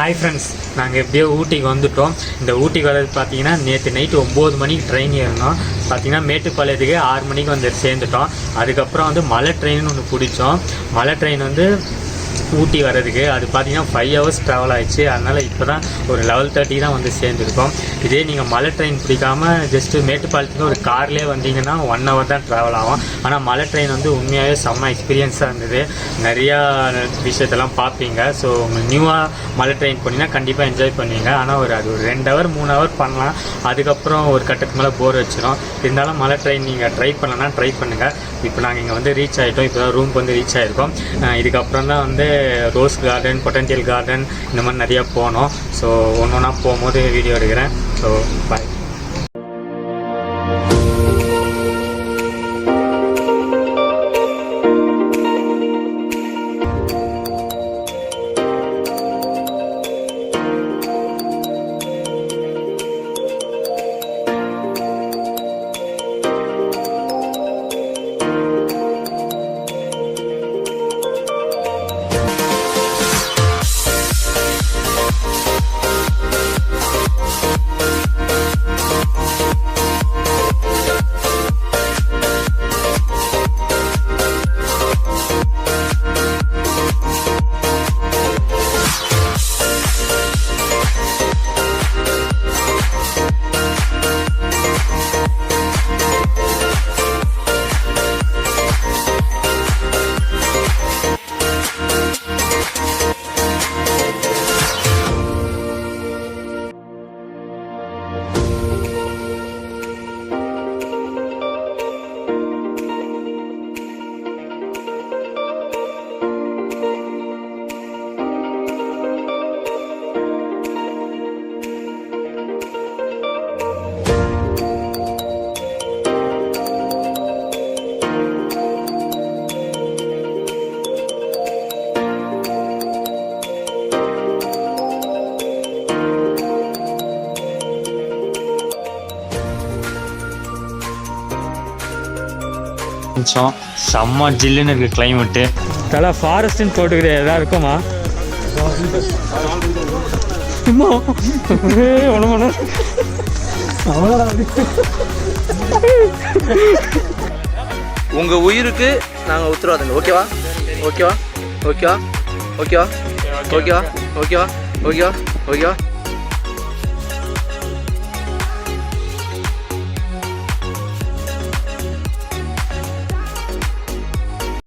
Hi friends, நாங்கள் எப்படியோ ஊட்டிக்கு வந்துவிட்டோம். இந்த ஊட்டிக்கு வரது பார்த்தீங்கன்னா நேற்று நைட்டு 9 மணிக்கு ட்ரெயின் ஏறினோம். பார்த்தீங்கன்னா மேட்டுப்பாளையத்துக்கு 6 மணிக்கு வந்து சேர்ந்துட்டோம். அதுக்கப்புறம் வந்து மலை ட்ரெயின்னு ஒன்று பிடிச்சோம். மலை ட்ரெயின் வந்து ஊட்டி வர்றதுக்கு அது பார்த்தீங்கன்னா 5 hours ட்ராவல் ஆகிடுச்சு. அதனால் இப்போ தான் ஒரு 11:30 தான் வந்து சேர்ந்துருக்கோம். இதே நீங்கள் மலை ட்ரெயின் பிடிக்காமல் ஜஸ்ட்டு மேட்டுப்பாளையத்துக்கு ஒரு கார்லேயே வந்தீங்கன்னா 1 hour தான் ட்ராவல் ஆகும். ஆனால் மலை ட்ரெயின் வந்து உண்மையாகவே செம்ம எக்ஸ்பீரியன்ஸாக இருந்தது. நிறையா விஷயத்தெல்லாம் பார்ப்பீங்க. ஸோ உங்கள் நியூவாக மலை ட்ரெயின் போனீங்கன்னா கண்டிப்பாக என்ஜாய் பண்ணுவீங்க. ஆனால் அது ஒரு 2 hour 3 hour பண்ணலாம். அதுக்கப்புறம் ஒரு கட்டத்துக்கு மேலே போர் வச்சிடும். இருந்தாலும் மலை ட்ரெயின் நீங்கள் ட்ரை பண்ணலன்னா ட்ரை பண்ணுங்கள். இப்போ நாங்கள் இங்கே வந்து ரீச் ஆகிட்டோம். இப்போ தான் ரூமுக்கு வந்து ரீச் ஆகிருக்கோம். இதுக்கப்புறம் தான் வந்து ரோஸ் கார்டன், பொட்டன்ஷியல் கார்டன் இந்த மாதிரி நிறையா போனோம். ஸோ ஒன்று ஒன்றா போகும்போது வீடியோ எடுக்கிறேன். So bye. கொஞ்சம் செம்ம ஜில்லுன்னு இருக்குது கிளைமேட்டு. தலை ஃபாரஸ்ட்டுன்னு போட்டுக்கிற எதா இருக்குமா? உங்க உயிருக்கு நாங்க உத்தரவாதங்க. ஓகேவா? ஓகேவா? ஓகேவா? ஓகேவா? ஓகேவா? ஓகேவா? ஓகேவா? ஓகேவா?